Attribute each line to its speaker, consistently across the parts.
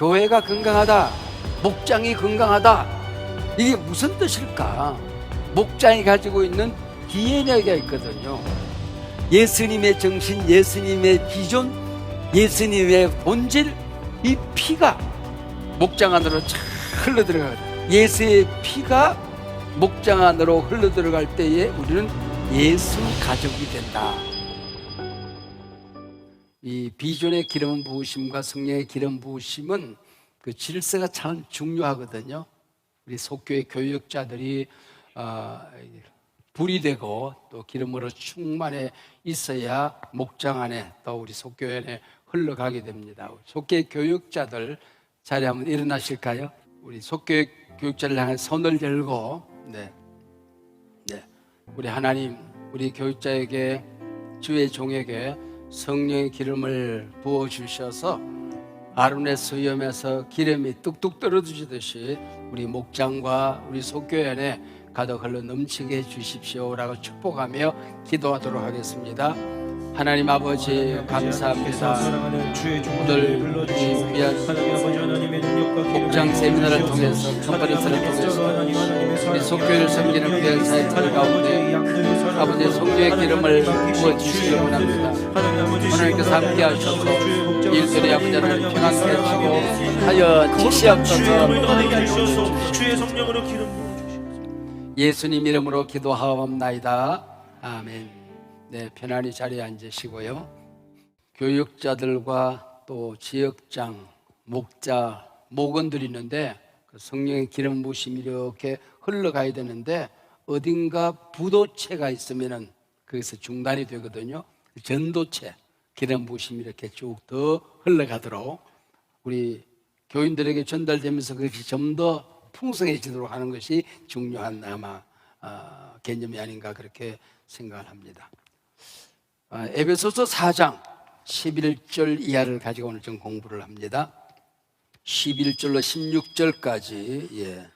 Speaker 1: 교회가 건강하다, 목장이 건강하다, 이게 무슨 뜻일까? 목장이 가지고 있는 DNA가 있거든요. 예수님의 정신, 예수님의 비전, 예수님의 본질, 이 피가 목장 안으로 쫙 흘러들어가요. 예수의 피가 목장 안으로 흘러들어갈 때에 우리는 예수 가족이 된다. 이 비전의 기름 부으심과 성령의 기름 부으심은 그 질서가 참 중요하거든요. 우리 속교회 교역자들이 불이 되고 또 기름으로 충만해 있어야 목장 안에 또 우리 속교회 안에 흘러가게 됩니다. 속교회 교역자들 자리 한번 일어나실까요? 우리 속교회 교역자를 향해 손을 열고 우리 하나님, 우리 교육자에게, 주의 종에게 성령의 기름을 부어주셔서 아론의 수염에서 기름이 뚝뚝 떨어지듯이 우리 목장과 우리 속교회 안에 가득 흘러 넘치게 해주십시오라고 축복하며 기도하도록 하겠습니다. 하나님 아버지 감사합니다. 오늘 이 귀한 목장 세미나를 통해서, 컨퍼런스를 통해서 우리 속교회를 섬기는 귀한 사역들 가운데 아버지의 성령의 기름을 부어주시기 원합니다. 하나님께서 함께 하셔서 일들이 아버지 하나님 평안케 해주시고 하여 지시옵소서. 예수님 이름으로 기도하옵나이다. 아멘. 네, 편안히 자리에 앉으시고요. 교육자들과 또 지역장, 목자, 목원들이 있는데 그 성령의 기름 부으심이 이렇게 흘러가야 되는데 어딘가 부도체가 있으면은 거기서 중단이 되거든요. 전도체, 기름 부으심이 이렇게 쭉 더 흘러가도록 우리 교인들에게 전달되면서 그것이 좀 더 풍성해지도록 하는 것이 중요한 아마 개념이 아닌가 그렇게 생각을 합니다. 에베소서 4장 11절 이하를 가지고 오늘 좀 공부를 합니다. 11절로 16절까지.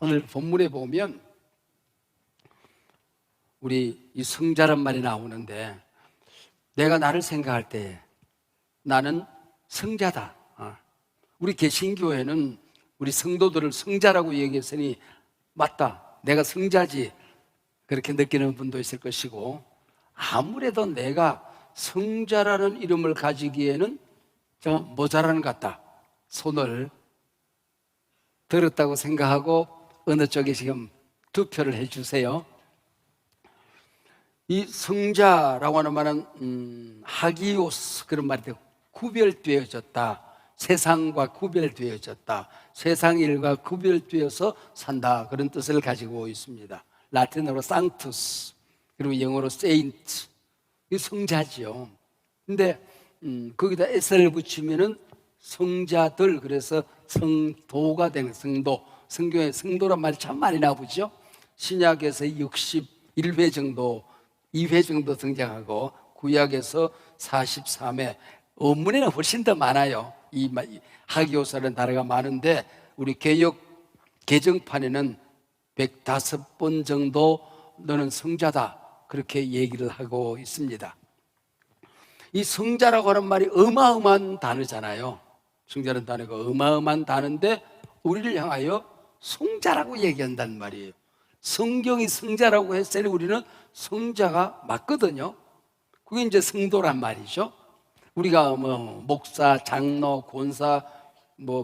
Speaker 1: 오늘 본문에 보면 우리 이 성자란 말이 나오는데 내가 나를 생각할 때 나는 성자다. 우리 개신교회는 우리 성도들을 성자라고 얘기했으니 맞다, 내가 성자지, 그렇게 느끼는 분도 있을 것이고, 아무래도 내가 성자라는 이름을 가지기에는 좀 모자라는 것 같다, 손을 들었다고 생각하고 어느 쪽에 지금 투표를 해주세요. 이 성자라고 하는 말은 하기오스, 그런 말이 되고 구별되어졌다, 세상과 구별되어졌다, 세상 일과 구별되어서 산다, 그런 뜻을 가지고 있습니다. 라틴어로 사nctus, 그리고 영어로 saint, 이 성자지요. 근데 거기다 s를 붙이면은 성자들, 그래서 성도가 되는, 성도, 성경에 성도란 말이 참 많이 나오죠. 신약에서 61회 정도, 2회 정도 등장하고 구약에서 43회, 원문에는 훨씬 더 많아요. 이 하기오사라는 단어가 많은데 우리 개역 개정판에는 105번 정도 너는 성자다, 그렇게 얘기를 하고 있습니다. 이 성자라고 하는 말이 어마어마한 단어잖아요. 성자라는 단어가 어마어마한 단어인데 우리를 향하여 성자라고 얘기한다는 말이에요. 성경이 성자라고 했으니 우리는 성자가 맞거든요. 그게 이제 성도란 말이죠. 우리가 목사, 장로, 권사,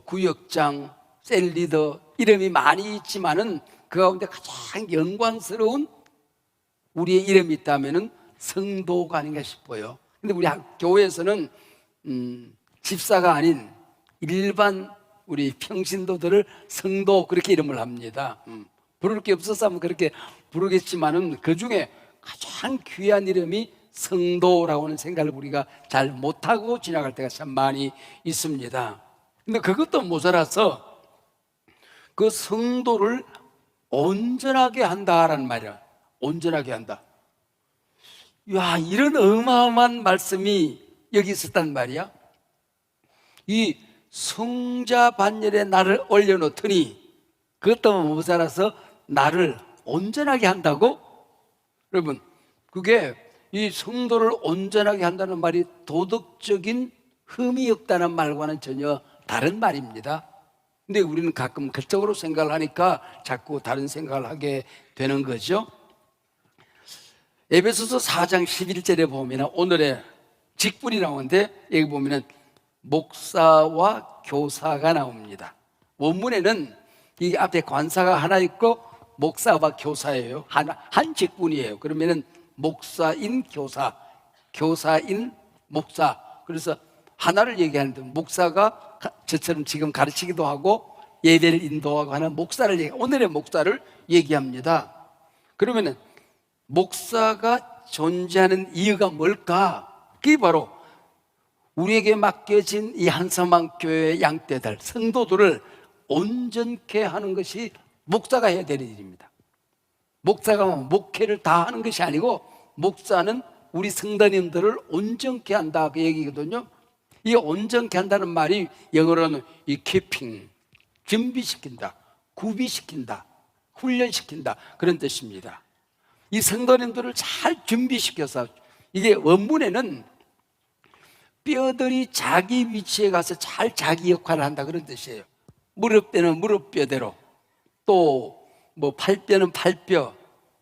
Speaker 1: 구역장, 셀리더 이름이 많이 있지만은 그 가운데 가장 영광스러운 우리의 이름이 있다면은 성도가 아닌가 싶어요. 근데 우리 교회에서는 집사가 아닌 일반 우리 평신도들을 성도, 그렇게 이름을 합니다. 부를 게 없어서 하면 그렇게 부르겠지만은 그 중에 가장 귀한 이름이 성도라고 하는 생각을 우리가 잘 못하고 지나갈 때가 참 많이 있습니다. 근데 그것도 모자라서 그 성도를 온전하게 한다라는 말이야. 온전하게 한다. 야, 이런 어마어마한 말씀이 여기 있었단 말이야. 이 성자 반열에 나를 올려놓더니 그것도 모자라서 나를 온전하게 한다고? 여러분, 그게 이 성도를 온전하게 한다는 말이 도덕적인 흠이 없다는 말과는 전혀 다른 말입니다. 근데 우리는 가끔 그쪽으로 생각을 하니까 자꾸 다른 생각을 하게 되는 거죠. 에베소서 4장 11절에 보면 오늘의 직분이 나오는데 여기 보면 목사와 교사가 나옵니다. 원문에는 이 앞에 관사가 하나 있고 목사와 교사예요. 한 직분이에요. 그러면은 목사인 교사, 교사인 목사. 그래서 하나를 얘기하는데 목사가 저처럼 지금 가르치기도 하고 예배를 인도하고 하는 목사를 오늘의 목사를 얘기합니다. 그러면은 목사가 존재하는 이유가 뭘까? 그게 바로 우리에게 맡겨진 이 한사망 교회의 양떼들, 성도들을 온전케 하는 것이 목사가 해야 되는 일입니다. 목사가 목회를 다 하는 것이 아니고 목사는 우리 성도님들을 온전케 한다 그 얘기거든요. 이 온전케 한다는 말이 영어로는 이 keeping, 준비시킨다, 구비시킨다, 훈련시킨다 그런 뜻입니다. 이 성도님들을 잘 준비시켜서 이게 원문에는 뼈들이 자기 위치에 가서 잘 자기 역할을 한다 그런 뜻이에요. 무릎뼈는 무릎뼈대로, 또 뭐 팔뼈는 팔뼈,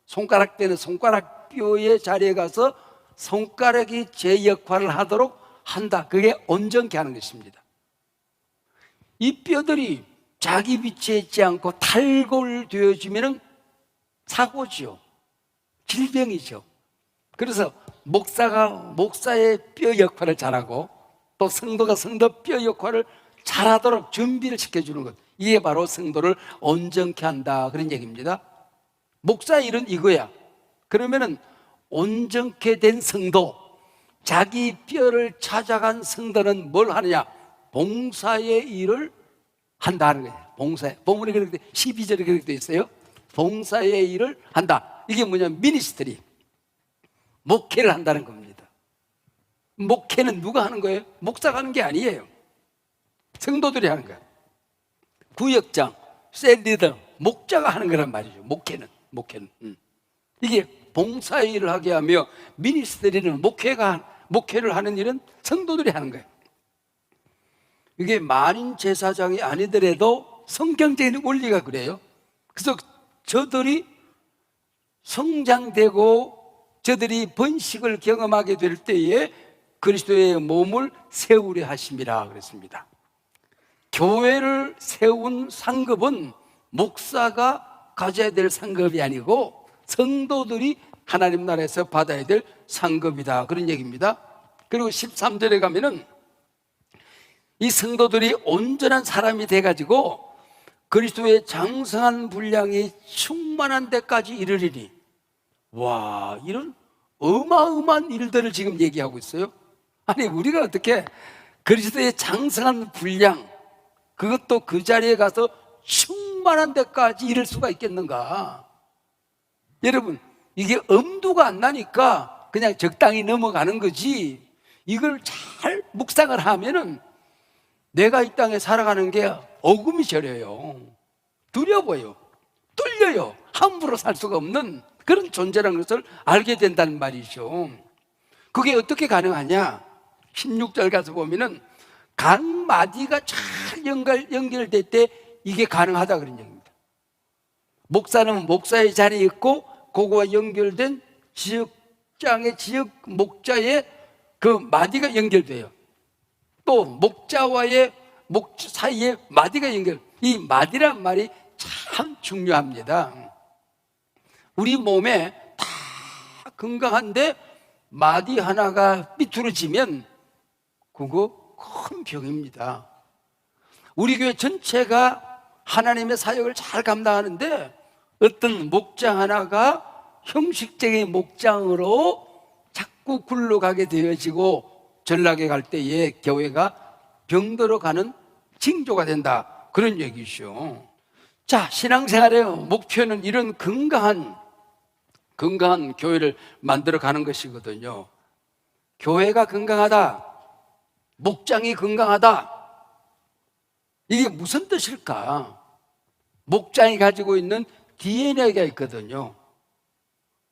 Speaker 1: 손가락뼈는 손가락뼈의 자리에 가서 손가락이 제 역할을 하도록 한다. 그게 온전케 하는 것입니다. 이 뼈들이 자기 위치에 있지 않고 탈골되어지면 사고죠. 질병이죠. 그래서 목사가 목사의 뼈 역할을 잘하고 또 성도가 성도 뼈 역할을 잘하도록 준비를 시켜주는 것, 이게 바로 성도를 온전케 한다 그런 얘기입니다. 목사의 일은 이거야. 그러면은 온전케 된 성도, 자기 뼈를 찾아간 성도는 뭘 하느냐? 봉사의 일을 한다는 거예요. 봉사의, 본문에 그렇게 12절에 그렇게 되어 있어요. 봉사의 일을 한다. 이게 뭐냐면 미니스트리, 목회를 한다는 겁니다. 목회는 누가 하는 거예요? 목사가 하는 게 아니에요. 성도들이 하는 거예요. 구역장, 셀리더, 목자가 하는 거란 말이죠. 목회는. 이게 봉사의 일을 하게 하며 미니스트리는 목회를 하는 일은 성도들이 하는 거예요. 이게 만인 제사장이 아니더라도 성경적인 원리가 그래요. 그래서 저들이 성장되고 저들이 번식을 경험하게 될 때에 그리스도의 몸을 세우려 하심이라 그랬습니다. 교회를 세운 상급은 목사가 가져야 될 상급이 아니고 성도들이 하나님 나라에서 받아야 될 상급이다 그런 얘기입니다. 그리고 13절에 가면은 이 성도들이 온전한 사람이 돼가지고 그리스도의 장성한 분량이 충만한 데까지 이르리니, 와, 이런 어마어마한 일들을 지금 얘기하고 있어요. 아니, 우리가 어떻게 그리스도의 장성한 분량, 그것도 그 자리에 가서 충만한 데까지 이를 수가 있겠는가? 여러분, 이게 엄두가 안 나니까 그냥 적당히 넘어가는 거지, 이걸 잘 묵상을 하면은 내가 이 땅에 살아가는 게 어금이 저려요. 두려워요. 뚫려요. 함부로 살 수가 없는 그런 존재라는 것을 알게 된다는 말이죠. 그게 어떻게 가능하냐? 16절 가서 보면은 각 마디가 잘 연결될 때 이게 가능하다 그런 얘기입니다. 목사는 목사의 자리에 있고 그거와 연결된 지역장의 지역 목자의 그 마디가 연결돼요. 또 목자와의 목 사이에 마디가 연결, 이 마디란 말이 참 중요합니다. 우리 몸에 다 건강한데 마디 하나가 삐뚤어지면 그거 큰 병입니다. 우리 교회 전체가 하나님의 사역을 잘 감당하는데 어떤 목장 하나가 형식적인 목장으로 자꾸 굴러가게 되어지고 전락에 갈 때에 교회가 병들어 가는 징조가 된다 그런 얘기죠. 자, 신앙생활의 목표는 이런 건강한 교회를 만들어 가는 것이거든요. 교회가 건강하다, 목장이 건강하다, 이게 무슨 뜻일까? 목장이 가지고 있는 DNA가 있거든요.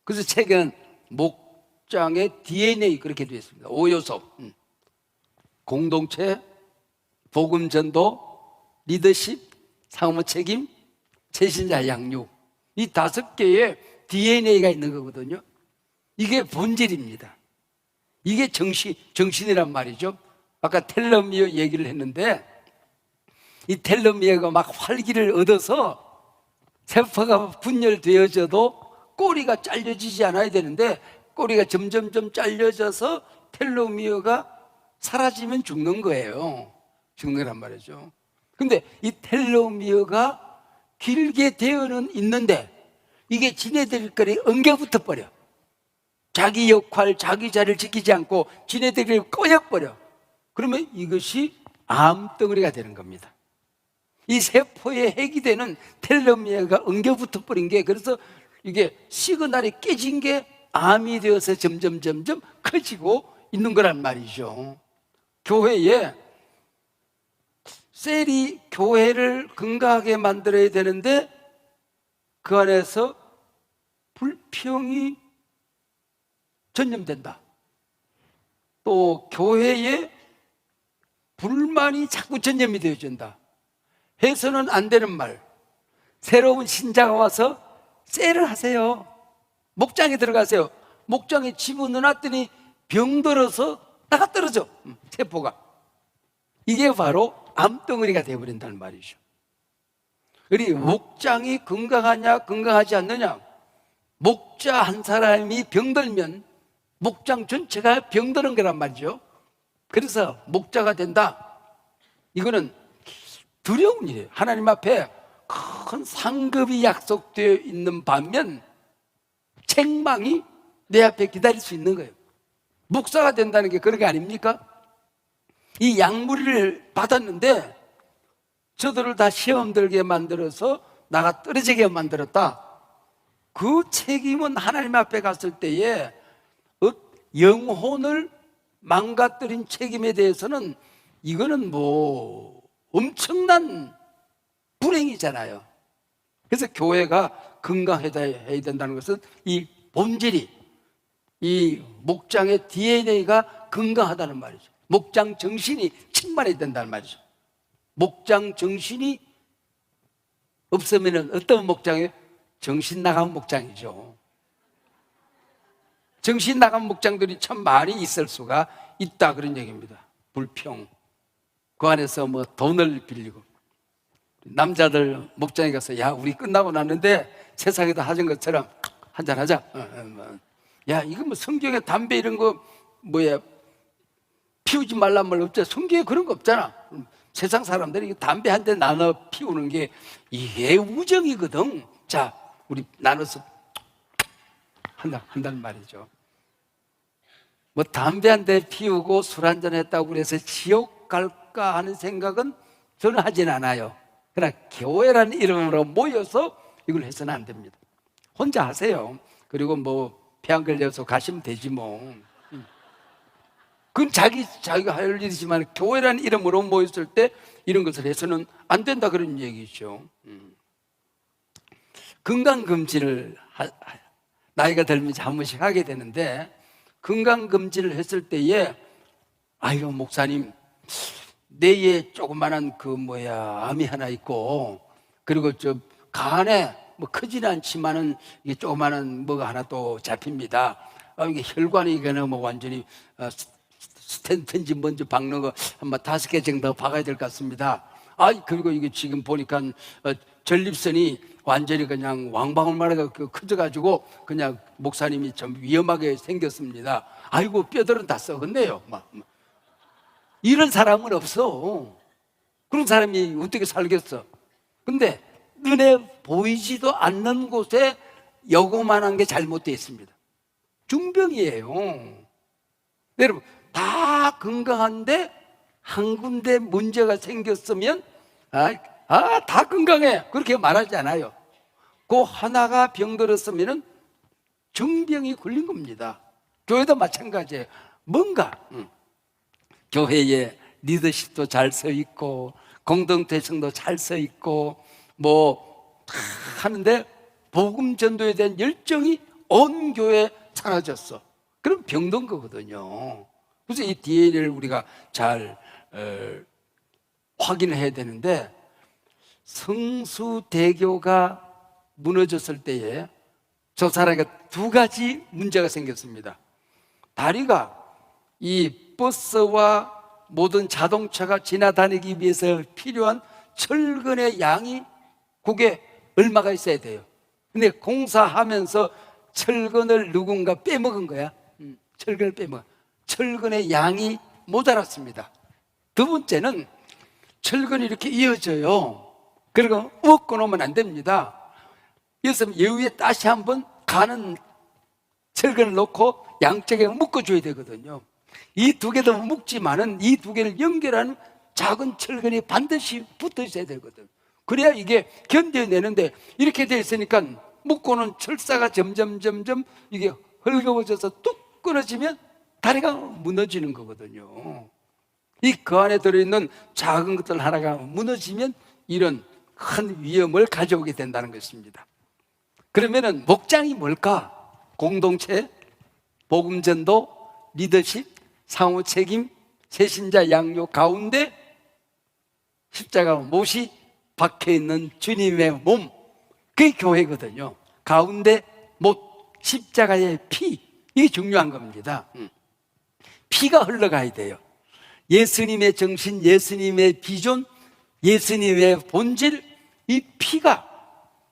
Speaker 1: 그래서 책에는 목장의 DNA 그렇게 되어 있습니다. 5요소: 공동체, 복음 전도, 리더십, 사무 책임, 제신자 양육, 이 5개의 DNA가 있는 거거든요. 이게 본질입니다. 이게 정신이란 말이죠. 아까 텔로미어 얘기를 했는데, 이 텔로미어가 막 활기를 얻어서 세포가 분열되어져도 꼬리가 잘려지지 않아야 되는데, 꼬리가 점점점 잘려져서 텔로미어가 사라지면 죽는 거예요. 죽는 거란 말이죠. 근데 이 텔로미어가 길게 되어는 있는데 이게 지네들끼리 엉겨붙어 버려. 자기 역할, 자기 자리를 지키지 않고 지네들끼리 꼬여버려. 그러면 이것이 암덩어리가 되는 겁니다. 이 세포의 핵이 되는 텔로미어가 엉겨붙어 버린 게, 그래서 이게 시그널이 깨진 게 암이 되어서 점점 커지고 있는 거란 말이죠. 교회에 셀이 교회를 건강하게 만들어야 되는데 그 안에서 불평이 전염된다. 또 교회에 불만이 자꾸 전염이 되어진다. 해서는 안 되는 말. 새로운 신자가 와서 셀을 하세요. 목장에 들어가세요. 목장에 집어넣어놨더니 병들어서 나가 떨어져, 세포가. 이게 바로 암덩어리가 되어버린다는 말이죠. 우리 목장이 건강하냐 건강하지 않느냐, 목자 한 사람이 병들면 목장 전체가 병드는 거란 말이죠. 그래서 목자가 된다, 이거는 두려운 일이에요. 하나님 앞에 큰 상급이 약속되어 있는 반면 책망이 내 앞에 기다릴 수 있는 거예요. 목사가 된다는 게 그런 게 아닙니까? 이 약물을 받았는데 저들을 다 시험 들게 만들어서 나가 떨어지게 만들었다. 그 책임은 하나님 앞에 갔을 때에 영혼을 망가뜨린 책임에 대해서는 이거는 뭐 엄청난 불행이잖아요. 그래서 교회가 건강해야 된다는 것은 이 본질이, 이 목장의 DNA가 건강하다는 말이죠. 목장 정신이 충만해야 된다는 말이죠. 목장 정신이 없으면 어떤 목장이에요? 정신 나간 목장이죠. 정신 나간 목장들이 참 많이 있을 수가 있다, 그런 얘기입니다. 불평, 그 안에서 뭐 돈을 빌리고. 남자들 목장에 가서, 야, 우리 끝나고 났는데 세상에도 하던 것처럼 한잔 하자. 야, 이거 뭐 성경에 담배 이런 거 뭐야 피우지 말란 말 없잖아. 성경에 그런 거 없잖아. 세상 사람들이 담배 한 대 나눠 피우는 게 이게 우정이거든. 자, 우리 나눠서 한다는 말이죠. 뭐 담배 한 대 피우고 술 한 잔 했다고 그래서 지옥 갈까 하는 생각은 저는 하진 않아요. 그러나 교회라는 이름으로 모여서 이걸 해서는 안 됩니다. 혼자 하세요. 그리고 뭐 폐 안 걸려서 가시면 되지 뭐. 그건 자기가 할 일이지만 교회라는 이름으로 모였을 때 이런 것을 해서는 안 된다, 그런 얘기죠. 건강검진을 나이가 들면 한 번씩 하게 되는데, 건강검진을 했을 때에 아이고 목사님, 뇌에 조그만한 암이 하나 있고, 그리고 저 간에 뭐 크지는 않지만은 이게 조그만한 뭐가 하나 또 잡힙니다. 이게 혈관이 그냥 뭐 완전히 스텐트인지 뭔지 박는 거 한번 5개 정도 박아야 될 것 같습니다. 그리고 이게 지금 보니까 전립선이 완전히 그냥 왕방울만 커져가지고 그냥 목사님이 좀 위험하게 생겼습니다. 아이고 뼈들은 다 썩었네요. 이런 사람은 없어. 그런 사람이 어떻게 살겠어? 근데 눈에 보이지도 않는 곳에 요거만한 게 잘못되어 있습니다. 중병이에요. 여러분, 다 건강한데 한 군데 문제가 생겼으면 다 건강해, 그렇게 말하지 않아요. 그 하나가 병들었으면 정병이 걸린 겁니다. 교회도 마찬가지예요. 뭔가 교회에 리더십도 잘 서 있고 공동대청도 잘 서 있고 뭐 하는데 복음 전도에 대한 열정이 온 교회에 사라졌어. 그럼 병든 거거든요. 그래서 이 DNA를 우리가 잘 확인을 해야 되는데, 성수대교가 무너졌을 때에 저 사람에게 두 가지 문제가 생겼습니다. 다리가 이 버스와 모든 자동차가 지나다니기 위해서 필요한 철근의 양이 그게 얼마가 있어야 돼요. 근데 공사하면서 철근을 누군가 빼먹은 거야. 철근을 빼먹어. 철근의 양이 모자랐습니다. 두 번째는 철근이 이렇게 이어져요. 그리고 묶어 놓으면 안 됩니다. 그래서 여기에 다시 한번 가는 철근을 놓고 양쪽에 묶어줘야 되거든요. 이 두 개도 묶지만은 이 두 개를 연결하는 작은 철근이 반드시 붙어 있어야 되거든. 그래야 이게 견뎌내는데, 이렇게 돼 있으니까 묶고는 철사가 점점 이게 헐거워져서 뚝 끊어지면 다리가 무너지는 거거든요. 이 그 안에 들어있는 작은 것들 하나가 무너지면 이런 큰 위험을 가져오게 된다는 것입니다. 그러면은 목장이 뭘까? 공동체, 복음전도, 리더십, 상호책임, 새신자 양육 가운데 십자가 못이 박혀있는 주님의 몸, 그게 교회거든요. 가운데 못, 십자가의 피, 이게 중요한 겁니다. 피가 흘러가야 돼요. 예수님의 정신, 예수님의 비전, 예수님의 본질, 이 피가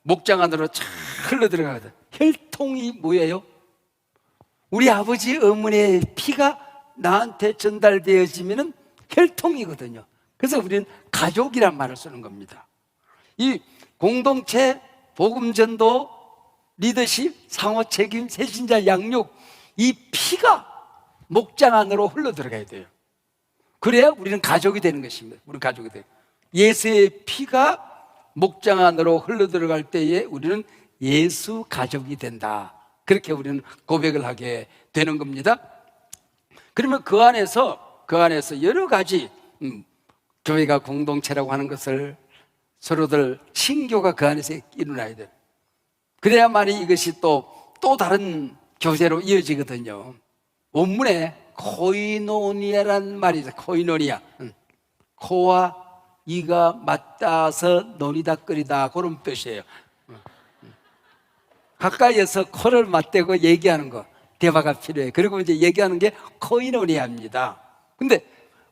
Speaker 1: 목장 안으로 쫙 흘러들어가거든. 혈통이 뭐예요? 우리 아버지 어머니의 피가 나한테 전달되어지면 혈통이거든요. 그래서 우리는 가족이란 말을 쓰는 겁니다. 이 공동체, 복음전도, 리더십, 상호책임, 새신자 양육, 이 피가 목장 안으로 흘러들어가야 돼요. 그래야 우리는 가족이 되는 것입니다. 우리 가족이 돼요. 예수의 피가 목장 안으로 흘러들어갈 때에 우리는 예수 가족이 된다. 그렇게 우리는 고백을 하게 되는 겁니다. 그러면 그 안에서 여러 가지 교회가 공동체라고 하는 것을 서로들 신교가 그 안에서 일어나야 돼요. 그래야만이 이것이 또 다른 교제로 이어지거든요. 원문에 코이노니아라는 말이 있어요. 코이노니아. 코와 이가 맞닿아서 논이다거리다, 그런 뜻이에요. 가까이에서 코를 맞대고 얘기하는 거, 대화가 필요해요. 그리고 이제 얘기하는 게 코이노니아입니다. 근데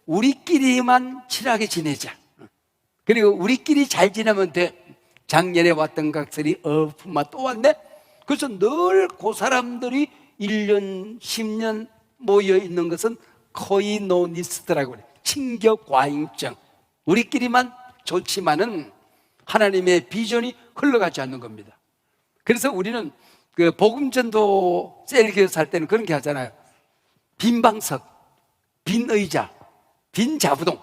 Speaker 1: 우리끼리만 친하게 지내자. 그리고 우리끼리 잘 지내면 돼. 작년에 왔던 각설이 품마 또 왔네? 그래서 늘 그 사람들이 1년, 10년 모여 있는 것은 코이노니스트라고 그래요. 친교 과잉증. 우리끼리만 좋지만은 하나님의 비전이 흘러가지 않는 겁니다. 그래서 우리는 그 복음전도 셀교에서 할 때는 그런 게 하잖아요. 빈 방석, 빈 의자, 빈 자부동.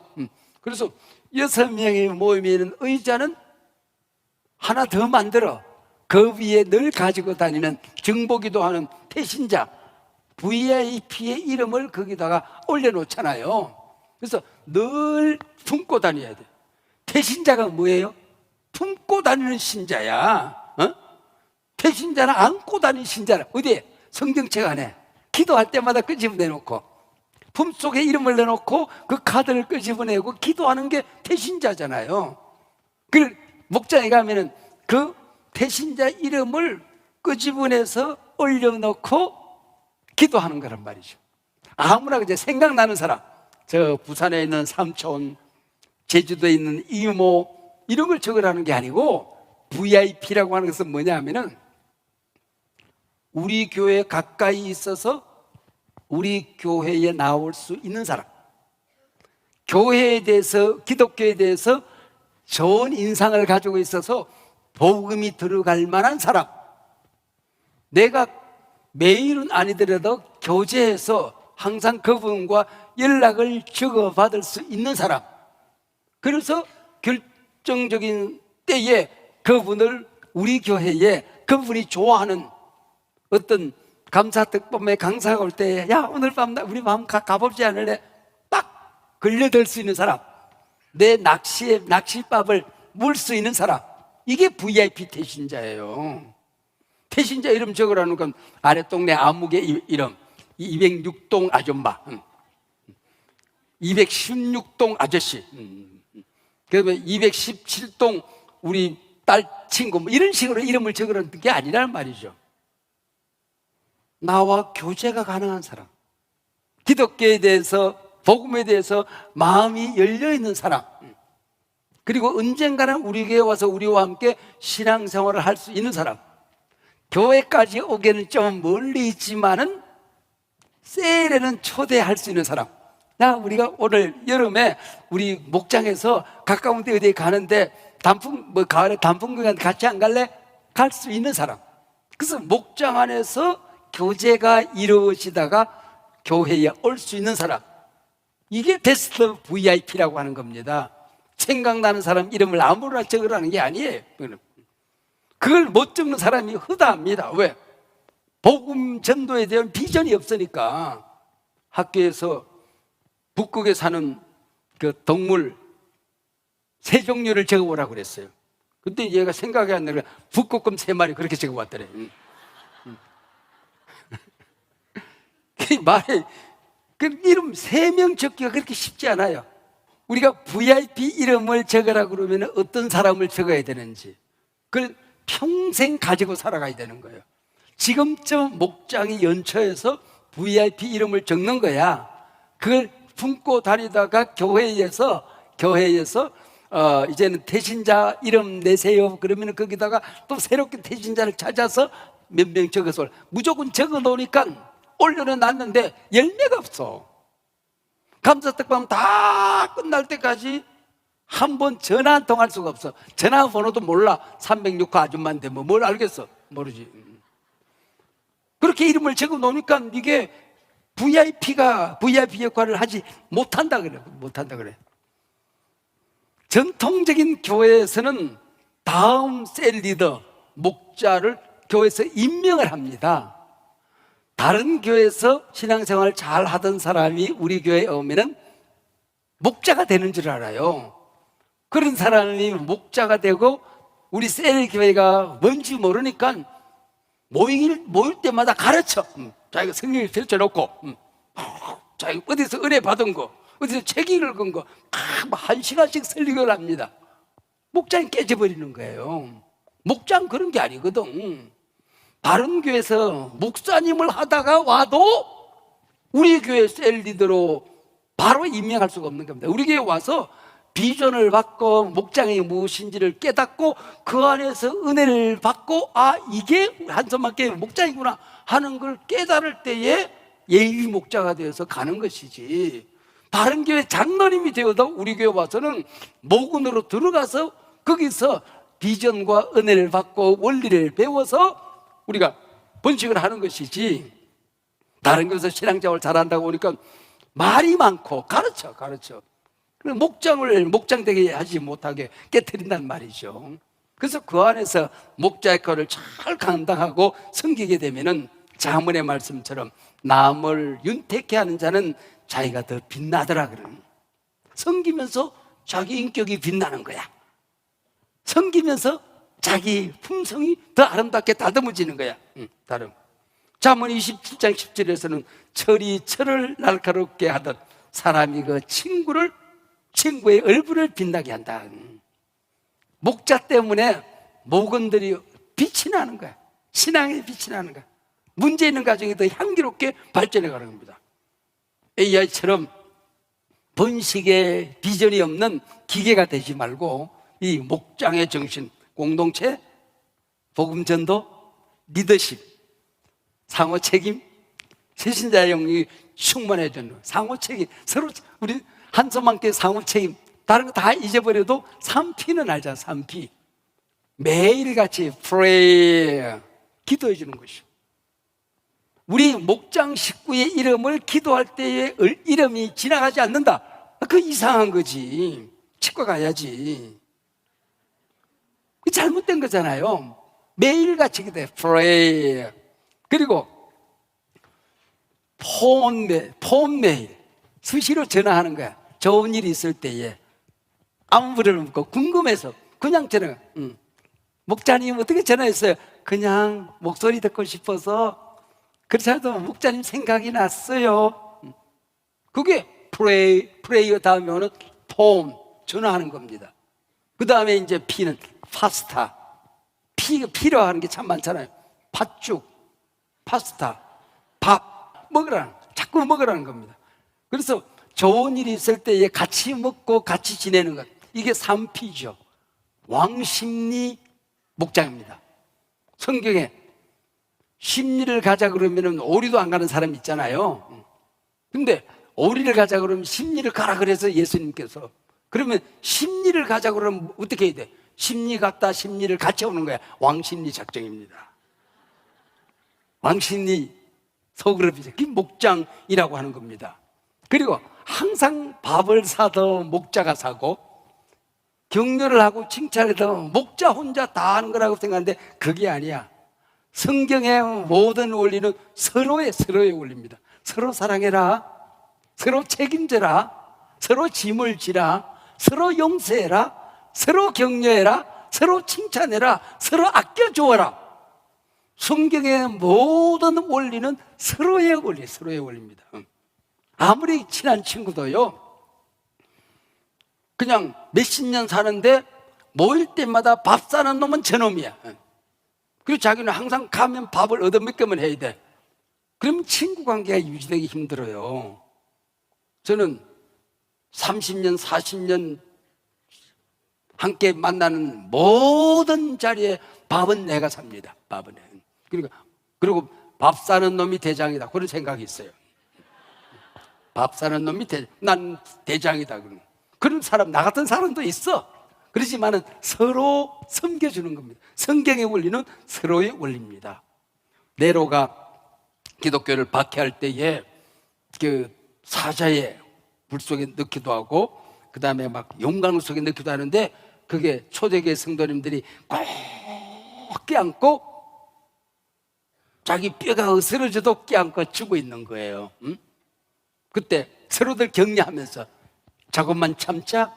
Speaker 1: 그래서 6명의 모임에 있는 의자는 하나 더 만들어 그 위에 늘 가지고 다니는 정보기도 하는 태신자, VIP의 이름을 거기다가 올려놓잖아요. 그래서 늘 품고 다녀야 돼. 태신자가 뭐예요? 품고 다니는 신자야. 태신자는 안고 다니는 신자라. 어디에? 성경책 안에 기도할 때마다 끄집어내놓고 품속에 이름을 내놓고 그 카드를 끄집어내고 기도하는 게 태신자잖아요. 그 목장에 가면은 그 태신자 이름을 끄집어내서 올려놓고 기도하는 거란 말이죠. 아무나 이제 생각나는 사람, 저 부산에 있는 삼촌, 제주도에 있는 이모, 이런 걸 적으라는 게 아니고 VIP라고 하는 것은 뭐냐 하면은 우리 교회에 가까이 있어서 우리 교회에 나올 수 있는 사람, 교회에 대해서, 기독교에 대해서 좋은 인상을 가지고 있어서 복음이 들어갈 만한 사람, 내가 매일은 아니더라도 교제해서 항상 그분과 연락을 주고받을 수 있는 사람, 그래서 결정적인 때에 그분을 우리 교회에 그분이 좋아하는 어떤 감사특범에 강사가 올 때, 야 오늘 밤 우리 마음 가보지 않을래? 딱 걸려들 수 있는 사람, 내 낚시밥을 물 수 있는 사람, 이게 VIP 태신자예요. 태신자 이름 적으라는 건 아랫동네 아무개 이름, 206동 아줌마, 216동 아저씨, 그러면 217동 우리 딸 친구 뭐 이런 식으로 이름을 적으라는 게 아니라는 말이죠. 나와 교제가 가능한 사람, 기독교에 대해서, 복음에 대해서 마음이 열려있는 사람, 그리고 언젠가는 우리 교회에 와서 우리와 함께 신앙생활을 할 수 있는 사람, 교회까지 오기에는 좀 멀리 있지만은 세일에는 초대할 수 있는 사람. 우리가 오늘 여름에 우리 목장에서 가까운 데 어디에 가는데 가을에 단풍구경 같이 안 갈래? 갈 수 있는 사람. 그래서 목장 안에서 교제가 이루어지다가 교회에 올 수 있는 사람, 이게 베스트 VIP라고 하는 겁니다. 생각나는 사람 이름을 아무나 적으라는 게 아니에요. 그걸 못 적는 사람이 허다합니다. 왜? 복음 전도에 대한 비전이 없으니까. 학교에서 북극에 사는 그 동물 세 종류를 적어보라고 그랬어요. 그때 얘가 생각이 안 나요. 북극곰 3마리 그렇게 적어봤더래. 그 말에 그 이름 3명 적기가 그렇게 쉽지 않아요. 우리가 VIP 이름을 적으라 그러면 어떤 사람을 적어야 되는지 그걸 평생 가지고 살아가야 되는 거예요. 지금쯤 목장이 연초해서 VIP 이름을 적는 거야. 그걸 품고 다니다가 교회에서 이제는 태신자 이름 내세요 그러면 거기다가 또 새롭게 태신자를 찾아서 몇 명 적어서 무조건 적어 놓으니까 올려는 놨는데 열매가 없어. 감사떡밥 다 끝날 때까지 한 번 전화 한 통 할 수가 없어. 전화번호도 몰라. 306호 아줌마인데 뭘 알겠어. 모르지. 그렇게 이름을 적어 놓으니까 이게 VIP 역할을 하지 못한다 그래. 전통적인 교회에서는 다음 셀 리더, 목자를 교회에서 임명을 합니다. 다른 교회에서 신앙생활을 잘 하던 사람이 우리 교회에 오면은 목자가 되는 줄 알아요. 그런 사람이 목자가 되고 우리 셀 교회가 뭔지 모르니까 모일 때마다 가르쳐. 자기가 성경을 펼쳐놓고 자기가 어디서 은혜 받은 거, 어디서 책 읽은 거, 1시간씩 설교를 합니다. 목장이 깨져버리는 거예요. 목장 그런 게 아니거든. 다른 교회에서 목사님을 하다가 와도 우리 교회 셀 리더로 바로 임명할 수가 없는 겁니다. 우리 교회 와서 비전을 받고 목장이 무엇인지를 깨닫고 그 안에서 은혜를 받고 이게 한손만교회 목장이구나 하는 걸 깨달을 때에 예비 목자가 되어서 가는 것이지, 다른 교회 장로님이 되어도 우리 교회 와서는 목원으로 들어가서 거기서 비전과 은혜를 받고 원리를 배워서 우리가 번식을 하는 것이지, 다른 교회에서 신앙생활을 잘한다고 하니까 말이 많고 가르쳐 목장을 목장되게 하지 못하게 깨트린단 말이죠. 그래서 그 안에서 목자 역할을 잘 감당하고 섬기게 되면은 자문의 말씀처럼 남을 윤택케 하는 자는 자기가 더 빛나더라 그러는. 섬기면서 자기 인격이 빛나는 거야. 섬기면서 자기 품성이 더 아름답게 다듬어지는 거야. 다름. 잠언 27장 10절에서는 철이 철을 날카롭게 하듯 사람이 그 친구의 얼굴을 빛나게 한다. 목자 때문에 목원들이 빛이 나는 거야. 신앙에 빛이 나는 거야. 문제 있는 가정이 더 향기롭게 발전해 가는 겁니다. AI처럼 번식의 비전이 없는 기계가 되지 말고 이 목장의 정신, 공동체, 복음전도, 리더십, 상호 책임, 세신자의 영역이 충만해야 되는 상호 책임. 서로 우리 한손만께 상호 책임. 다른 거 다 잊어버려도 3P는 알잖아. 3P. 매일같이 pray, 기도해 주는 것이요. 우리 목장 식구의 이름을 기도할 때의 이름이 지나가지 않는다. 그 이상한 거지. 치과 가야지. 잘못된 거잖아요. 매일같이 기도해. pray. 그리고 폰 메일. 수시로 전화하는 거야. 좋은 일이 있을 때에 아무 부를 없고 궁금해서 그냥 전화. 목자님 어떻게 전화했어요? 그냥 목소리 듣고 싶어서. 그렇잖아도 목자님 생각이 났어요. 그게 프레이어 다음에 오는 폰, 전화하는 겁니다. 그 다음에 이제 P는 파스타. 필요한 게 참 많잖아요. 팥죽, 파스타, 밥 먹으라는, 자꾸 먹으라는 겁니다. 그래서 좋은 일이 있을 때에 같이 먹고 같이 지내는 것, 이게 3P죠. 왕심리 목장입니다. 성경에 심리를 가자 그러면 오리도 안 가는 사람 있잖아요. 근데 오리를 가자 그러면 심리를 가라 그래서 예수님께서, 그러면 심리를 가자 그러면 어떻게 해야 돼? 심리 갔다 심리를 같이 오는 거야. 왕심리 작정입니다. 왕심리 소그룹이죠. 그 목장이라고 하는 겁니다. 그리고 항상 밥을 사도 목자가 사고, 격려를 하고 칭찬해도 목자 혼자 다 하는 거라고 생각하는데 그게 아니야. 성경의 모든 원리는 서로의 원리입니다. 서로 사랑해라, 서로 책임져라, 서로 짐을 지라, 서로 용서해라, 서로 격려해라, 서로 칭찬해라, 서로 아껴주어라. 성경의 모든 원리는 서로의 원리입니다. 아무리 친한 친구도요, 그냥 몇십 년 사는데 모일 때마다 밥 사는 놈은 저놈이야. 그리고 자기는 항상 가면 밥을 얻어먹기만 해야 돼. 그러면 친구 관계가 유지되기 힘들어요. 저는 30년, 40년 함께 만나는 모든 자리에 밥은 내가 삽니다. 밥은. 그리고 밥 사는 놈이 대장이다, 그런 생각이 있어요. 밥 사는 놈이 난 대장이다, 그런 사람, 나 같은 사람도 있어. 그렇지만은 서로 섬겨주는 겁니다. 성경의 원리는 서로의 원리입니다. 네로가 기독교를 박해할 때에 그 사자의 불 속에 넣기도 하고, 그 다음에 막 용광로 속에 넣기도 하는데, 그게 초대교회 성도님들이 꼭 껴안고, 자기 뼈가 으스러져도 껴안고 주고 있는 거예요. 응? 그때 서로들 격려하면서 조금만 참자,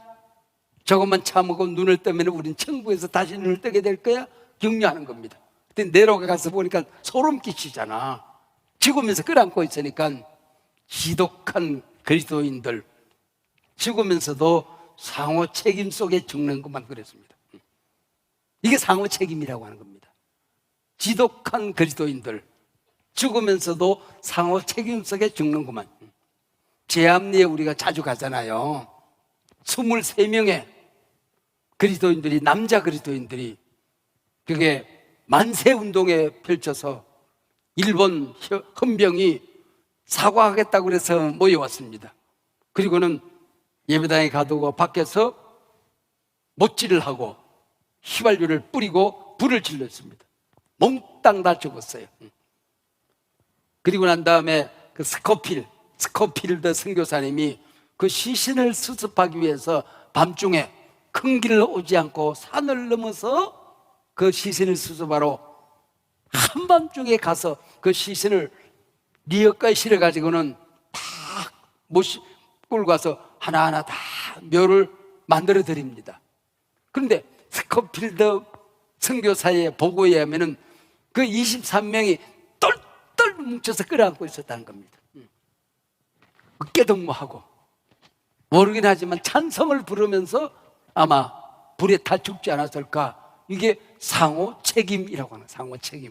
Speaker 1: 조금만 참고 눈을 뜨면 우린 천국에서 다시 눈을 뜨게 될 거야, 격려하는 겁니다. 그때 네로가 가서 보니까 소름 끼치잖아. 죽으면서 끌어안고 있으니까 지독한 그리스도인들, 죽으면서도 상호 책임 속에 죽는것만 그랬습니다. 이게 상호 책임이라고 하는 겁니다. 지독한 그리스도인들, 죽으면서도 상호 책임 속에 죽는구만. 제암리에 우리가 자주 가잖아요. 23명의 그리스도인들이, 남자 그리스도인들이, 그게 만세운동에 펼쳐서 일본 헌병이 사과하겠다고 그래서 모여왔습니다. 그리고는 예배당에 가두고 밖에서 못질을 하고 휘발유를 뿌리고 불을 질렀습니다. 몽땅 다 죽었어요. 그리고 난 다음에 그 스코필드 선교사님이 그 시신을 수습하기 위해서 밤중에 큰 길을 오지 않고 산을 넘어서 그 시신을 수습하러 한밤중에 가서 그 시신을 리어가에 실어가지고는 다 끌고 가서 하나하나 다 묘를 만들어 드립니다. 그런데 스코필드 선교사의 보고에 의하면 그 23명이 똘똘 뭉쳐서 끌어안고 있었다는 겁니다. 어깨동무하고 모르긴 하지만 찬성을 부르면서 아마 불에 타 죽지 않았을까. 이게 상호 책임이라고 하는, 상호 책임.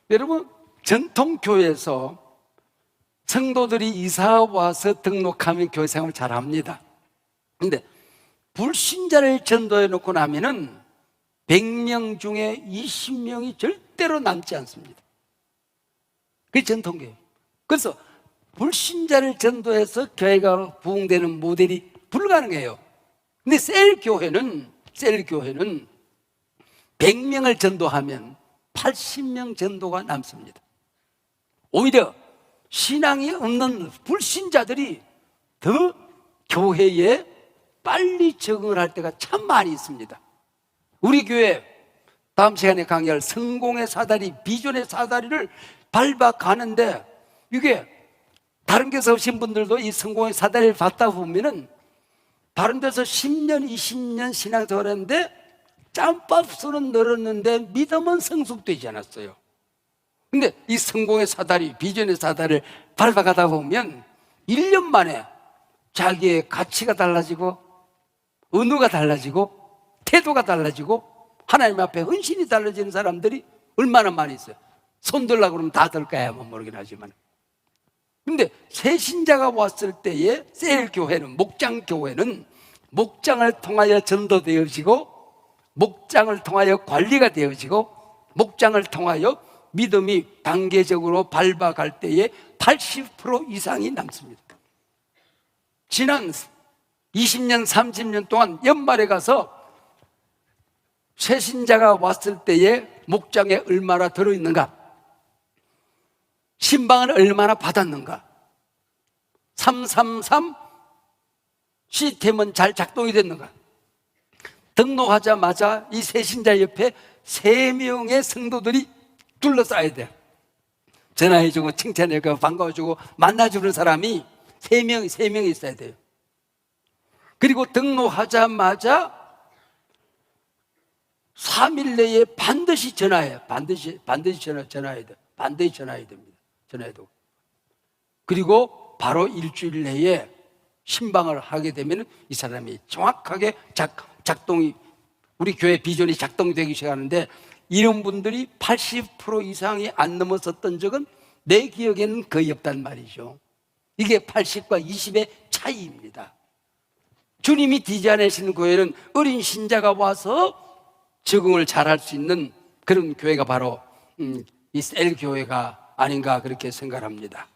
Speaker 1: 여러분, 전통교회에서 성도들이 이사 와서 등록하면 교회 생활을 잘 합니다. 근데 불신자를 전도해 놓고 나면은 100명 중에 20명이 절대로 남지 않습니다. 그게 전통교회. 그래서 불신자를 전도해서 교회가 부흥되는 모델이 불가능해요. 근데 셀교회는 100명을 전도하면 80명 전도가 남습니다. 오히려 신앙이 없는 불신자들이 더 교회에 빨리 적응을 할 때가 참 많이 있습니다. 우리 교회 다음 시간에 강의할 성공의 사다리, 비전의 사다리를 밟아가는데, 이게 다른 교회에서 오신 분들도 이 성공의 사다리를 밟다 보면은 다른 데서 10년, 20년 신앙생활 했는데 짬밥수는 늘었는데 믿음은 성숙되지 않았어요. 근데 이 성공의 사다리, 비전의 사다리를 밟아가다 보면 1년 만에 자기의 가치가 달라지고 은우가 달라지고 태도가 달라지고 하나님 앞에 헌신이 달라지는 사람들이 얼마나 많이 있어요. 손 들라고 그러면 다 들 거야 뭐 모르긴 하지만. 근데 새 신자가 왔을 때에 셀교회는, 목장교회는 목장을 통하여 전도되어지고, 목장을 통하여 관리가 되어지고, 목장을 통하여 믿음이 단계적으로 밟아갈 때에 80% 이상이 남습니다. 지난 20년, 30년 동안 연말에 가서 새 신자가 왔을 때에 목장에 얼마나 들어있는가, 신방을 얼마나 받았는가, 333 시스템은 잘 작동이 됐는가. 등록하자마자 이 새 신자 옆에 3명의 성도들이 둘러싸야 돼요. 전화해주고 칭찬해주고 반가워주고 만나주는 사람이 3명이 있어야 돼요. 그리고 등록하자마자 3일 내에 반드시 전화해요. 반드시 전화해야 돼요. 반드시 전화해야 됩니다. 전화해도. 그리고 바로 일주일 내에 신방을 하게 되면 이 사람이 정확하게 작동이, 우리 교회 비전이 작동되기 시작하는데, 이런 분들이 80% 이상이 안 넘었었던 적은 내 기억에는 거의 없단 말이죠. 이게 80과 20의 차이입니다. 주님이 디자인하시는 교회는 어린 신자가 와서 적응을 잘할 수 있는 그런 교회가 바로 이 셀교회가 아닌가 그렇게 생각합니다.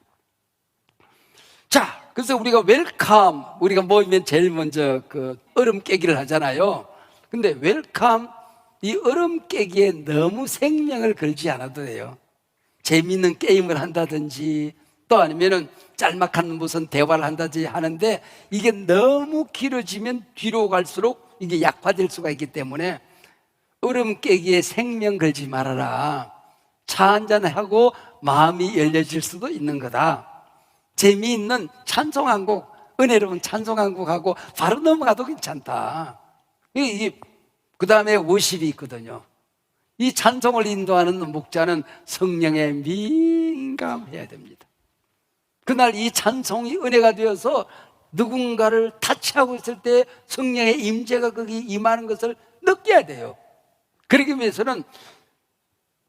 Speaker 1: 자, 그래서 우리가 웰컴, 우리가 모이면 제일 먼저 그 얼음 깨기를 하잖아요. 근데 웰컴, 이 얼음 깨기에 너무 생명을 걸지 않아도 돼요. 재미있는 게임을 한다든지 또 아니면은 짤막한 무슨 대화를 한다든지 하는데, 이게 너무 길어지면 뒤로 갈수록 이게 약화될 수가 있기 때문에 얼음 깨기에 생명 걸지 말아라. 차 한잔하고 마음이 열려질 수도 있는 거다. 재미있는 찬송 한 곡, 은혜로운 찬송 한 곡하고 바로 넘어가도 괜찮다. 그 다음에 워십이 있거든요. 이 찬송을 인도하는 목자는 성령에 민감해야 됩니다. 그날 이 찬송이 은혜가 되어서 누군가를 타치하고 있을 때 성령의 임재가 거기 임하는 것을 느껴야 돼요. 그러기 위해서는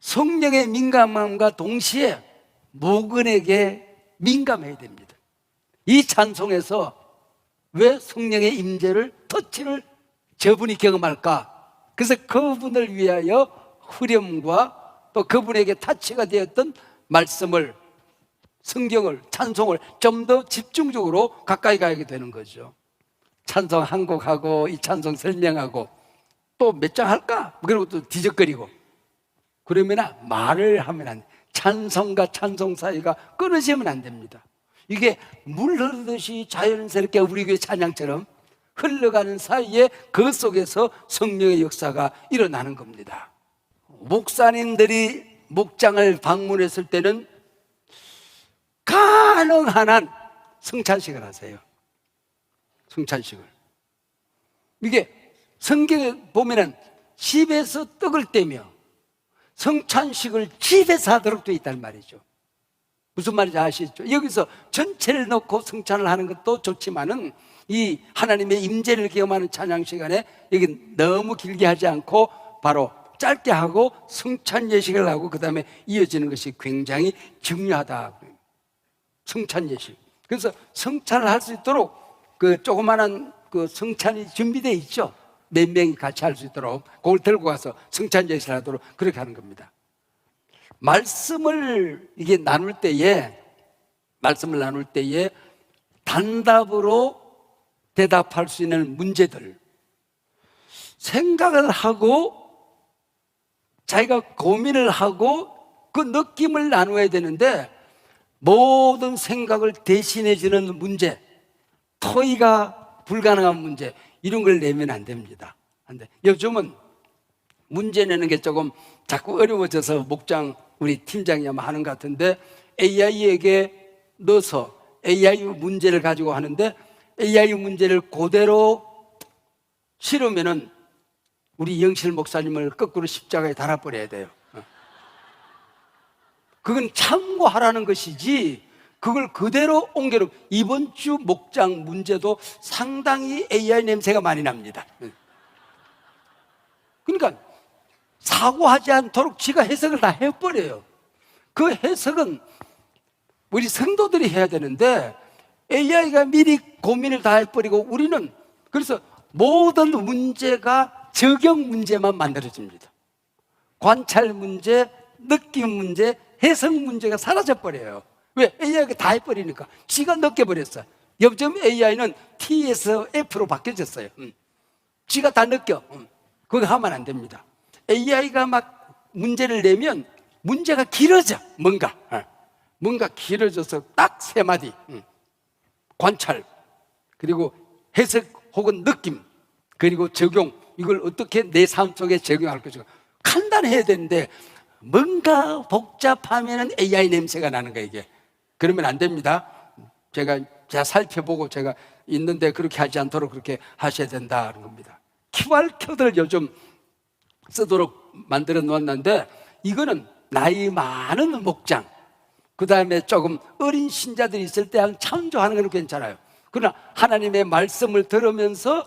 Speaker 1: 성령의 민감함과 동시에 목은에게 민감해야 됩니다. 이 찬송에서 왜 성령의 임재를, 터치를 저분이 경험할까? 그래서 그분을 위하여 후렴과 또 그분에게 타치가 되었던 말씀을, 성경을, 찬송을 좀 더 집중적으로 가까이 가게 되는 거죠. 찬송 한 곡하고 이 찬송 설명하고 또 몇 장 할까? 그리고 또 뒤적거리고 그러면 말을 하면 안 돼. 찬송과 찬송 사이가 끊어지면 안 됩니다. 이게 물 흐르듯이 자연스럽게 우리 교회 찬양처럼 흘러가는 사이에 그 속에서 성령의 역사가 일어나는 겁니다. 목사님들이 목장을 방문했을 때는 가능한 한 성찬식을 하세요. 성찬식을. 이게 성경에 보면은 집에서 떡을 떼며 성찬식을 집에서 하도록 되어 있단 말이죠. 무슨 말인지 아시죠? 여기서 전체를 넣고 성찬을 하는 것도 좋지만은 이 하나님의 임재를 경험하는 찬양 시간에 여기 너무 길게 하지 않고 바로 짧게 하고 성찬 예식을 하고 그 다음에 이어지는 것이 굉장히 중요하다. 성찬 예식. 그래서 성찬을 할 수 있도록 그 조그마한 그 성찬이 준비되어 있죠. 몇 명이 같이 할 수 있도록 그걸 들고 가서 성찬 예식을 하도록 그렇게 하는 겁니다. 말씀을 나눌 때에 단답으로 대답할 수 있는 문제들, 생각을 하고 자기가 고민을 하고 그 느낌을 나눠야 되는데, 모든 생각을 대신해 주는 문제, 토의가 불가능한 문제, 이런 걸 내면 안 됩니다. 안 돼. 요즘은 문제 내는 게 조금 자꾸 어려워져서 목장 우리 팀장이 아마 하는 것 같은데, AI에게 넣어서 AI 문제를 가지고 하는데, AI 문제를 그대로 실으면은 우리 영실 목사님을 거꾸로 십자가에 달아버려야 돼요. 그건 참고하라는 것이지 그걸 그대로 옮겨놓고 이번 주 목장 문제도 상당히 AI 냄새가 많이 납니다. 그러니까 사고하지 않도록 지가 해석을 다 해버려요. 그 해석은 우리 성도들이 해야 되는데 AI가 미리 고민을 다 해버리고 우리는 그래서 모든 문제가 적용 문제만 만들어집니다. 관찰 문제, 느낌 문제, 해석 문제가 사라져버려요. 왜? AI가 다 해버리니까. 지가 느껴버렸어. 요즘 AI는 T에서 F로 바뀌어졌어요. 지가 다 느껴. 그거 하면 안 됩니다. AI가 막 문제를 내면 문제가 길어져. 뭔가 길어져서 딱 세 마디. 관찰, 그리고 해석 혹은 느낌, 그리고 적용. 이걸 어떻게 내 삶 속에 적용할 것인가. 간단해야 되는데 뭔가 복잡하면 AI 냄새가 나는 거예요, 이게. 그러면 안 됩니다. 제가 살펴보고 제가 있는데 그렇게 하지 않도록 그렇게 하셔야 된다는 겁니다. QR코드를 요즘 쓰도록 만들어 놓았는데 이거는 나이 많은 목장, 그 다음에 조금 어린 신자들이 있을 때 참조하는 건 괜찮아요. 그러나 하나님의 말씀을 들으면서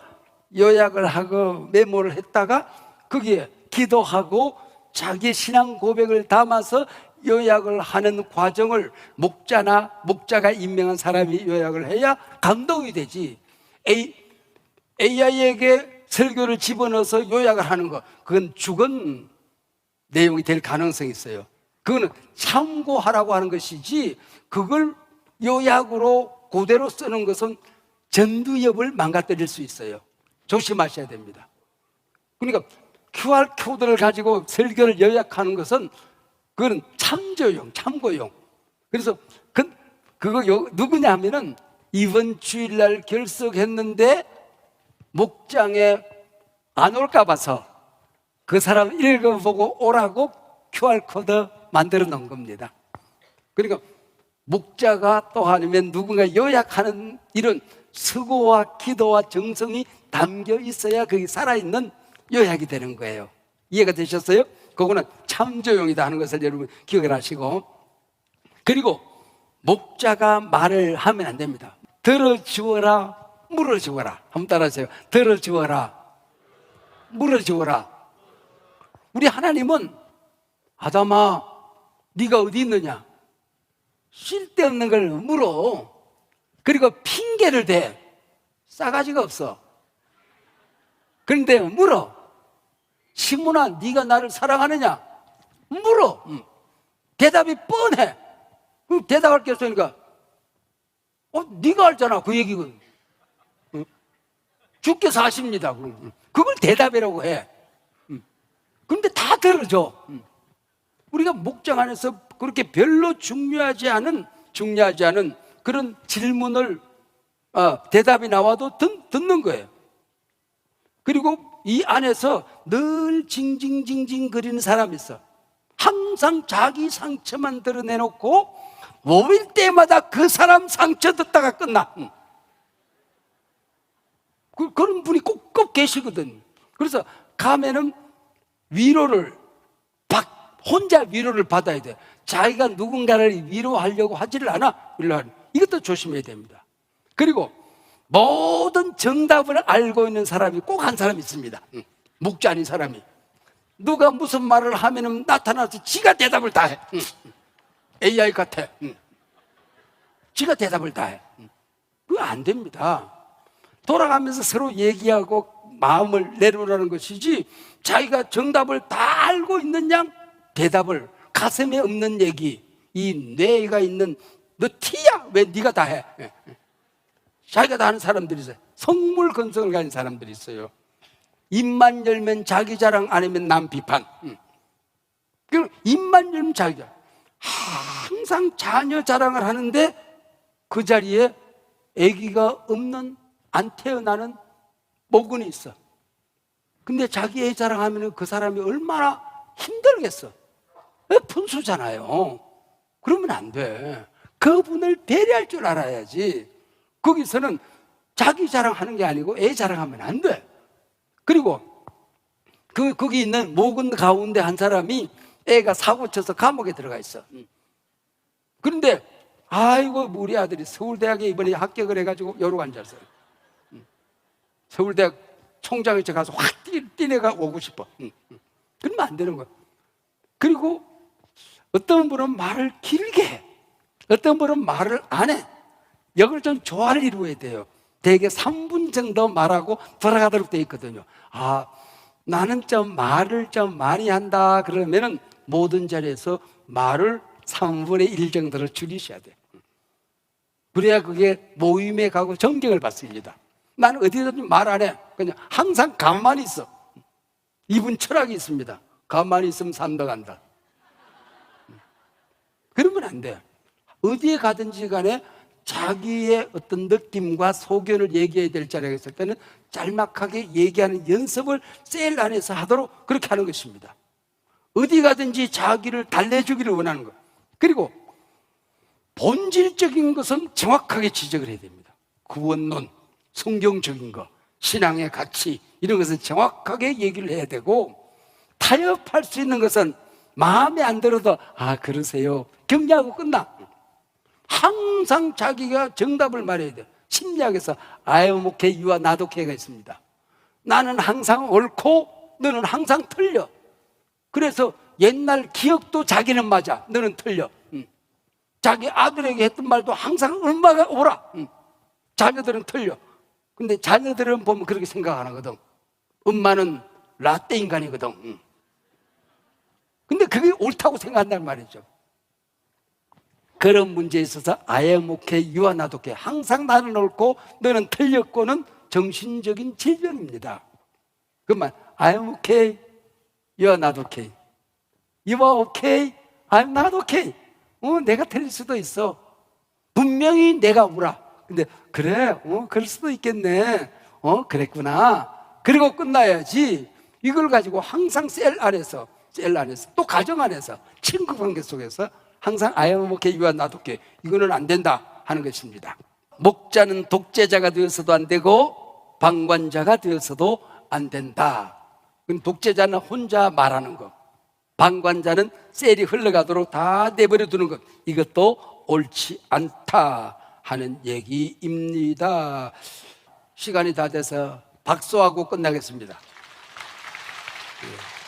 Speaker 1: 요약을 하고 메모를 했다가 거기에 기도하고 자기 신앙 고백을 담아서 요약을 하는 과정을 목자가 임명한 사람이 요약을 해야 감동이 되지. AI에게 설교를 집어넣어서 요약을 하는 거, 그건 죽은 내용이 될 가능성이 있어요. 그거는 참고하라고 하는 것이지 그걸 요약으로 그대로 쓰는 것은 전두엽을 망가뜨릴 수 있어요. 조심하셔야 됩니다. 그러니까 QR코드를 가지고 설교를 요약하는 것은 그건 참조용, 참고용. 그래서 그거 누구냐 하면은 이번 주일날 결석했는데 목장에 안 올까 봐서 그 사람 읽어보고 오라고 QR코드 만들어 놓은 겁니다. 그러니까 목자가 또 아니면 누군가 요약하는 이런 수고와 기도와 정성이 담겨 있어야 그게 살아있는 요약이 되는 거예요. 이해가 되셨어요? 그거는 참조용이다 하는 것을 여러분 기억을 하시고, 그리고 목자가 말을 하면 안 됩니다. 들어주어라, 물어주어라. 한번 따라하세요. 들어주어라, 물어주어라. 우리 하나님은 아담아, 네가 어디 있느냐? 쓸데없는 걸 물어. 그리고 핑계를 대. 싸가지가 없어. 그런데 물어. 시몬아, 네가 나를 사랑하느냐? 물어. 대답이 뻔해. 그럼 대답할 게 없으니까 네가 알잖아, 그 얘기는. 주께서 아십니다. 그걸 대답이라고 해. 그런데 다 들어줘. 우리가 목장 안에서 그렇게 별로 중요하지 않은 그런 질문을 대답이 나와도 듣는 거예요. 그리고 이 안에서 늘 징징징징 거리는 사람이 있어. 항상 자기 상처만 드러내놓고 모일 때마다 그 사람 상처 듣다가 끝나. 그런 분이 꼭 계시거든. 그래서 가면은 혼자 위로를 받아야 돼. 자기가 누군가를 위로하려고 하지를 않아. 이것도 조심해야 됩니다. 그리고 모든 정답을 알고 있는 사람이 꼭 한 사람이 있습니다. 목자 아닌 사람이. 누가 무슨 말을 하면은 나타나서 지가 대답을 다 해. AI 같아. 지가 대답을 다 해. 그거 안 됩니다. 돌아가면서 서로 얘기하고 마음을 내놓으라는 것이지, 자기가 정답을 다 알고 있는 양 대답을, 가슴에 없는 얘기, 이 뇌가 있는 너 티야, 왜 네가 다 해? 자기가 다 하는 사람들이 있어요. 성물 건성을 가진 사람들이 있어요. 입만 열면 자기 자랑, 안 하면 남 비판. 그리고 입만 열면 자기 자랑. 항상 자녀 자랑을 하는데 그 자리에 아기가 없는, 안 태어나는 모근이 있어. 근데 자기 애 자랑하면 그 사람이 얼마나 힘들겠어. 푼수잖아요. 그러면 안 돼. 그분을 배려할 줄 알아야지. 거기서는 자기 자랑하는 게 아니고 애 자랑하면 안 돼. 그리고 거기 있는 모근 가운데 한 사람이 애가 사고 쳐서 감옥에 들어가 있어. 그런데 아이고 우리 아들이 서울대학에 이번에 합격을 해가지고 여러 앉았어요. 서울대학 총장에 가서 확 뛰내가 오고 싶어. 그러면 안 되는 거야. 그리고 어떤 분은 말을 길게 해. 어떤 분은 말을 안 해. 이걸 좀 조화를 이루어야 돼요. 대개 3분 정도 말하고 돌아가도록 되어 있거든요. 아, 나는 좀 말을 좀 많이 한다 그러면은 모든 자리에서 말을 3분의 1 정도로 줄이셔야 돼요. 그래야 그게 모임에 가고 존경을 받습니다. 나는 어디서든 말 안 해. 그냥 항상 가만히 있어. 이분 철학이 있습니다. 가만히 있으면 산다 간다. 그러면 안 돼. 어디에 가든지 간에 자기의 어떤 느낌과 소견을 얘기해야 될 자리가 있을 때는 짤막하게 얘기하는 연습을 셀 안에서 하도록 그렇게 하는 것입니다. 어디 가든지 자기를 달래주기를 원하는 것. 그리고 본질적인 것은 정확하게 지적을 해야 됩니다. 구원론, 성경적인 것, 신앙의 가치 이런 것은 정확하게 얘기를 해야 되고, 타협할 수 있는 것은 마음에 안 들어도 아 그러세요 격려하고 끝나. 항상 자기가 정답을 말해야 돼요. 심리학에서 I am okay, you are not okay가 있습니다. 나는 항상 옳고 너는 항상 틀려. 그래서 옛날 기억도 자기는 맞아, 너는 틀려. 자기 아들에게 했던 말도 항상 엄마가 옳아. 자녀들은 틀려. 근데 자녀들은 보면 그렇게 생각 안 하거든. 엄마는 라떼 인간이거든. 근데 그게 옳다고 생각한다는 말이죠. 그런 문제에 있어서 I am okay, you are not okay. 항상 나는 옳고 너는 틀렸고는 정신적인 질병입니다. 그만 I am okay, you are not okay. You are okay, I'm not okay. 내가 틀릴 수도 있어. 분명히 내가 옳아. 근데 그래, 그럴 수도 있겠네. 그랬구나. 그리고 끝나야지. 이걸 가지고 항상 셀 안에서 또 가정 안에서 친구 관계 속에서 항상 I am okay, you are not okay. 이거는 안 된다 하는 것입니다. 목자는 독재자가 되어서도 안 되고 방관자가 되어서도 안 된다. 독재자는 혼자 말하는 것, 방관자는 셀이 흘러가도록 다 내버려 두는 것, 이것도 옳지 않다 하는 얘기입니다. 시간이 다 돼서 박수하고 끝나겠습니다. 예.